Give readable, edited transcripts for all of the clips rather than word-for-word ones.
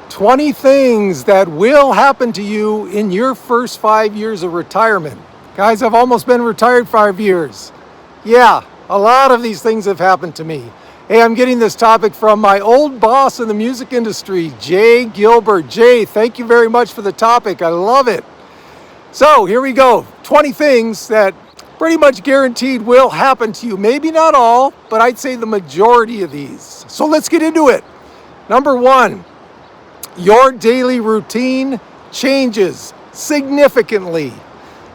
20 things that will happen to you in your first 5 years of retirement. Guys, I've almost been retired 5 years. Yeah, a lot of these things have happened to me. Hey, I'm getting this topic from my old boss in the music industry, Jay Gilbert. Jay, thank you very much for the topic. I love it. So here we go. 20 things that pretty much guaranteed will happen to you. Maybe not all, but I'd say the majority of these. So let's get into it. Number 1, your daily routine changes significantly.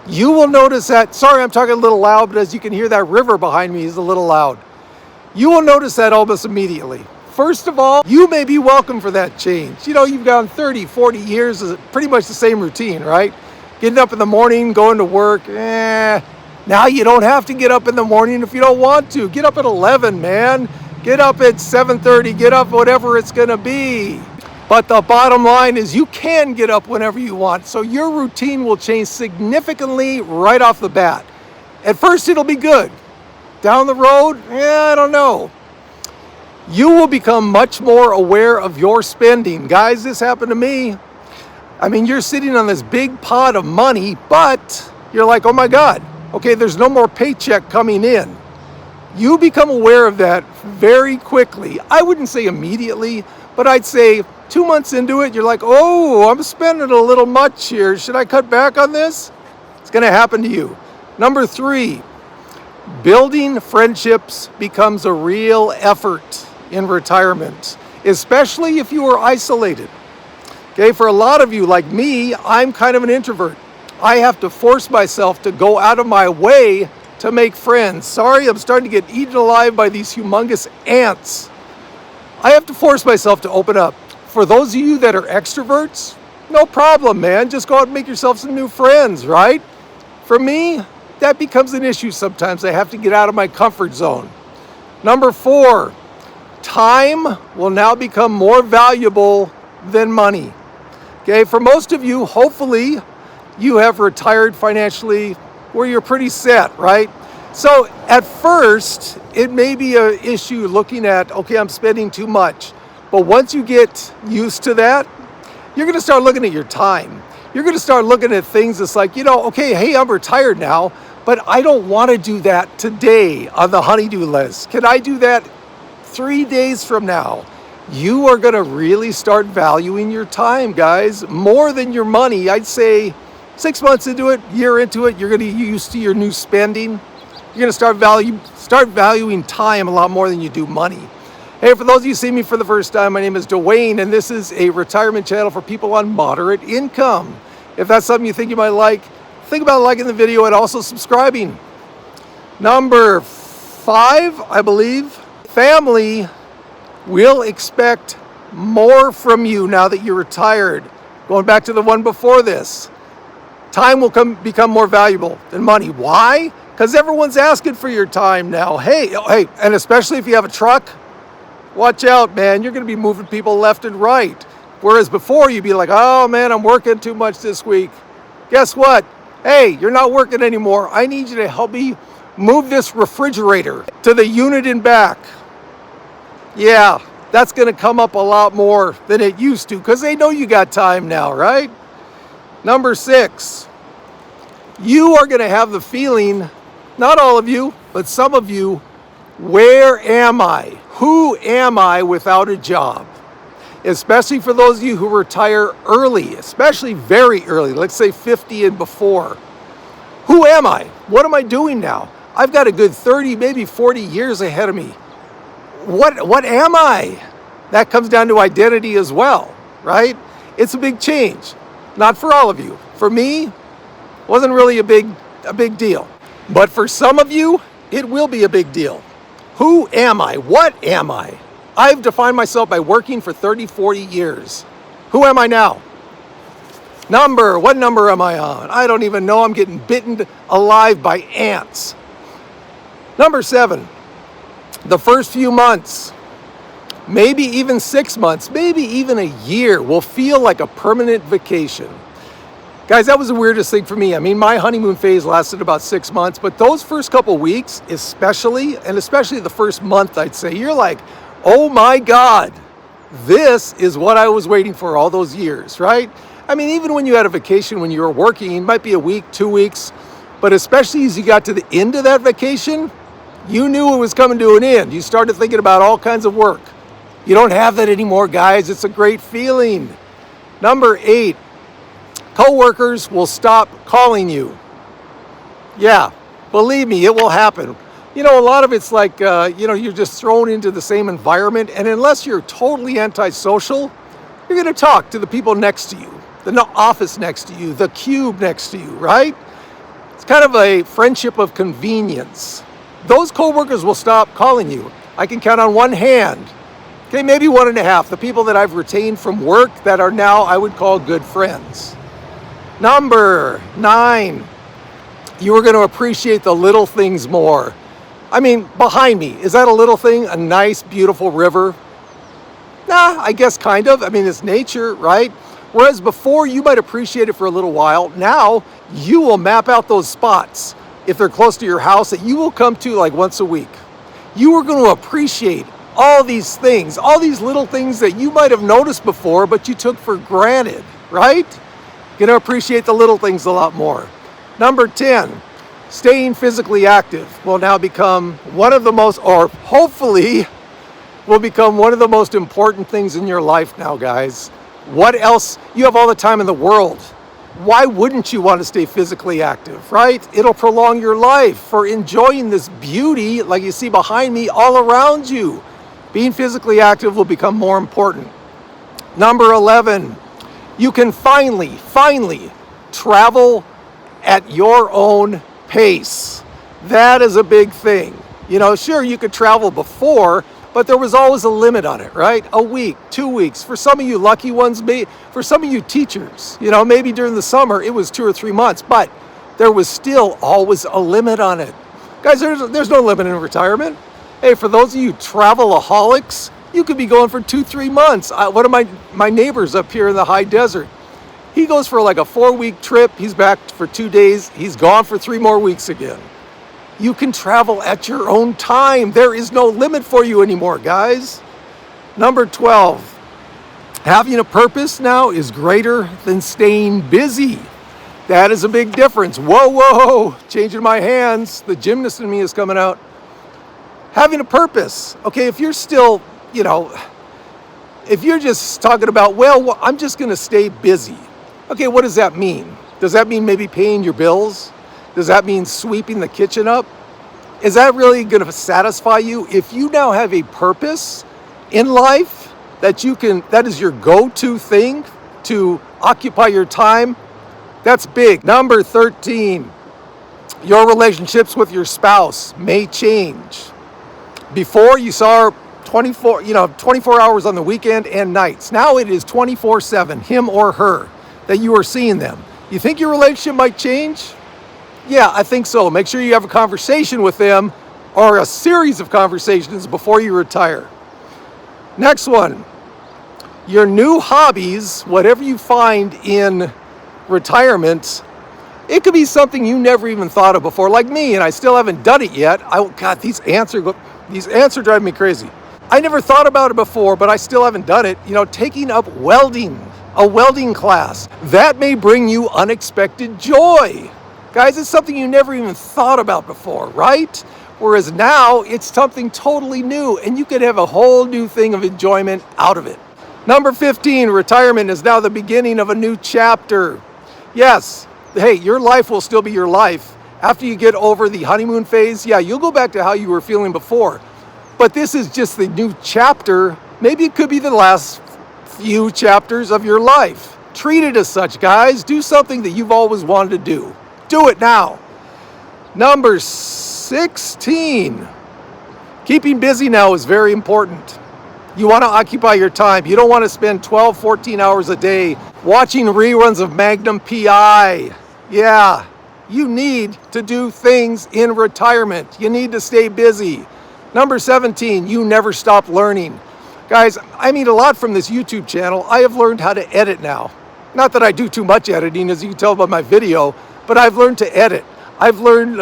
You will notice that, sorry, I'm talking a little loud, but as you can hear, that river behind me is a little loud. You will notice that almost immediately. First of all, you may be welcome for that change. You know, you've gone 30, 40 years of pretty much the same routine, right? Getting up in the morning, going to work. Now you don't have to get up in the morning if you don't want to. Get up at 11, man. Get up at 7:30. Get up whatever it's going to be. But the bottom line is you can get up whenever you want. So your routine will change significantly right off the bat. At first, it'll be good. Down the road, I don't know. You will become much more aware of your spending. Guys, this happened to me. I mean, you're sitting on this big pot of money, but you're like, oh my God, okay, there's no more paycheck coming in. You become aware of that very quickly. I wouldn't say immediately, but I'd say 2 months into it, you're like, oh, I'm spending a little much here. Should I cut back on this? It's going to happen to you. Number 3, building friendships becomes a real effort in retirement, especially if you are isolated. Okay, for a lot of you like me, I'm kind of an introvert. I have to force myself to go out of my way to make friends. Sorry, I'm starting to get eaten alive by these humongous ants. I have to force myself to open up. For those of you that are extroverts, no problem, man. Just go out and make yourself some new friends, right? For me, that becomes an issue sometimes. I have to get out of my comfort zone. Number 4, time will now become more valuable than money. Okay, for most of you, hopefully, you have retired financially where you're pretty set, right? So at first, it may be an issue looking at, okay, I'm spending too much. But once you get used to that, you're going to start looking at your time. You're going to start looking at things that's like, okay, hey, I'm retired now, but I don't want to do that today on the honey-do list. Can I do that 3 days from now? You are going to really start valuing your time, guys, more than your money. I'd say 6 months into it, year into it, you're going to get used to your new spending. You're going to start valuing time a lot more than you do money. Hey, for those of you who see me for the first time, my name is Duane, and this is a retirement channel for people on moderate income. If that's something you think you might like, think about liking the video and also subscribing. Number 5, I believe, family will expect more from you now that you're retired. Going back to the one before this, time will become more valuable than money. Why? Because everyone's asking for your time now. Hey, and especially if you have a truck, watch out, man. You're going to be moving people left and right. Whereas before, you'd be like, oh, man, I'm working too much this week. Guess what? Hey, you're not working anymore. I need you to help me move this refrigerator to the unit in back. Yeah, that's going to come up a lot more than it used to because they know you got time now, right? Number 6, you are going to have the feeling, not all of you, but some of you, where am I? Who am I without a job? Especially for those of you who retire early, especially very early, let's say 50 and before. Who am I? What am I doing now? I've got a good 30, maybe 40 years ahead of me. What am I? That comes down to identity as well, right? It's a big change. Not for all of you. For me, wasn't really a big deal. But for some of you, it will be a big deal. Who am I? What am I? I've defined myself by working for 30, 40 years. Who am I now? What number am I on? I don't even know. I'm getting bitten alive by ants. Number 7, the first few months, maybe even 6 months, maybe even a year will feel like a permanent vacation. Guys, that was the weirdest thing for me. I mean, my honeymoon phase lasted about 6 months, but those first couple weeks, especially the first month, I'd say, you're like, oh my God, This is what I was waiting for all those years, right? I mean, even when you had a vacation, when you were working, it might be a week, 2 weeks, but especially as you got to the end of that vacation, you knew it was coming to an end. You started thinking about all kinds of work. You don't have that anymore, guys. It's a great feeling. Number 8, coworkers will stop calling you. Yeah, believe me, it will happen. You know, a lot of it's like, you're just thrown into the same environment, and unless you're totally antisocial, you're going to talk to the people next to you, the office next to you, the cube next to you, right? It's kind of a friendship of convenience. Those coworkers will stop calling you. I can count on one hand, okay, maybe one and a half, the people that I've retained from work that are now, I would call, good friends. Number 9, you are going to appreciate the little things more. I mean, behind me, is that a little thing? A nice, beautiful river? Nah, I guess kind of. I mean, it's nature, right? Whereas before, you might appreciate it for a little while. Now, you will map out those spots, if they're close to your house, that you will come to like once a week. You are going to appreciate all these things, all these little things that you might have noticed before, but you took for granted, right? You're going to appreciate the little things a lot more. Number 10. Staying physically active will now become one of the most, or hopefully will become one of the most important things in your life now, guys. What else? You have all the time in the world. Why wouldn't you want to stay physically active, right? It'll prolong your life for enjoying this beauty like you see behind me all around you. Being physically active will become more important. Number 11, you can finally travel at your own pace. That is a big thing. You know, sure, you could travel before, but there was always a limit on it, right? A week, 2 weeks. For some of you lucky ones, for some of you teachers, you know, maybe during the summer it was 2 or 3 months, but there was still always a limit on it. Guys, there's no limit in retirement. Hey, for those of you travelaholics, you could be going for 2-3 months. One of my neighbors up here in the high desert, he goes for like a 4-week trip. He's back for 2 days. He's gone for 3 more weeks again. You can travel at your own time. There is no limit for you anymore, guys. Number 12, having a purpose now is greater than staying busy. That is a big difference. Whoa, changing my hands. The gymnast in me is coming out. Having a purpose. Okay, if you're still, if you're just talking about, well, I'm just going to stay busy. Okay, what does that mean? Does that mean maybe paying your bills? Does that mean sweeping the kitchen up? Is that really going to satisfy you? If you now have a purpose in life that is your go-to thing to occupy your time, that's big. Number 13, your relationships with your spouse may change. Before you saw her 24 hours on the weekend and nights. Now it is 24/7, him or her, that you are seeing them. You think your relationship might change? Yeah, I think so. Make sure you have a conversation with them or a series of conversations before you retire. Next one, your new hobbies, whatever you find in retirement, it could be something you never even thought of before, like me, and I still haven't done it yet. God, these ants are driving me crazy. I never thought about it before, but I still haven't done it. Taking up welding, a welding class, that may bring you unexpected joy. Guys, it's something you never even thought about before, right? Whereas now it's something totally new, and you could have a whole new thing of enjoyment out of it. Number 15, retirement is now the beginning of a new chapter. Yes, hey, your life will still be your life. After you get over the honeymoon phase, yeah, you'll go back to how you were feeling before. But this is just the new chapter. Maybe it could be the last few chapters of your life. Treat it as such, guys. Do something that you've always wanted to do. Do it now. Number 16. Keeping busy now is very important. You want to occupy your time. You don't want to spend 12, 14 hours a day watching reruns of Magnum PI. Yeah, you need to do things in retirement. You need to stay busy. Number 17, you never stop learning. Guys, I mean a lot from this YouTube channel. I have learned how to edit now. Not that I do too much editing, as you can tell by my video, but I've learned to edit. I've learned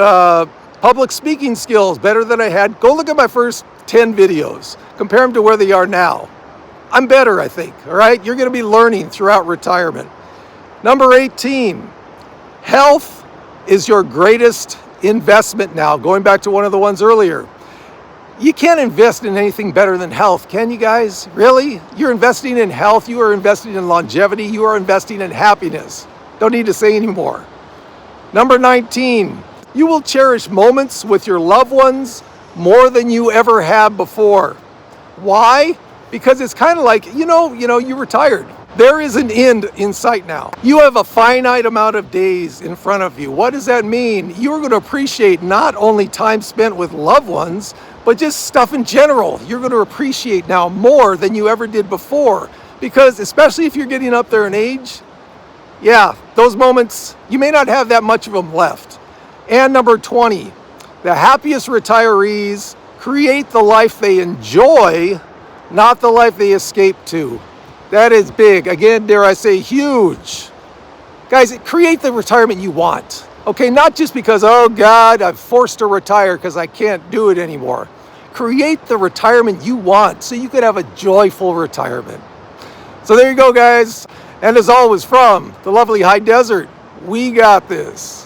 public speaking skills better than I had. Go look at my first 10 videos. Compare them to where they are now. I'm better, I think, all right? You're going to be learning throughout retirement. Number 18, health is your greatest investment now. Going back to one of the ones earlier. You can't invest in anything better than health, can you guys? Really? You're investing in health, you are investing in longevity, you are investing in happiness. Don't need to say anymore. Number 19, you will cherish moments with your loved ones more than you ever have before. Why? Because it's kind of like, you retired. There is an end in sight now. You have a finite amount of days in front of you. What does that mean? You're going to appreciate not only time spent with loved ones, but just stuff in general. You're going to appreciate now more than you ever did before. Because especially if you're getting up there in age, yeah, those moments, you may not have that much of them left. And number 20, the happiest retirees create the life they enjoy, not the life they escape to. That is big. Again, dare I say, huge. Guys, create the retirement you want. Okay, not just because, oh God, I'm forced to retire because I can't do it anymore. Create the retirement you want so you could have a joyful retirement. So there you go, guys. And as always, from the lovely high desert, we got this.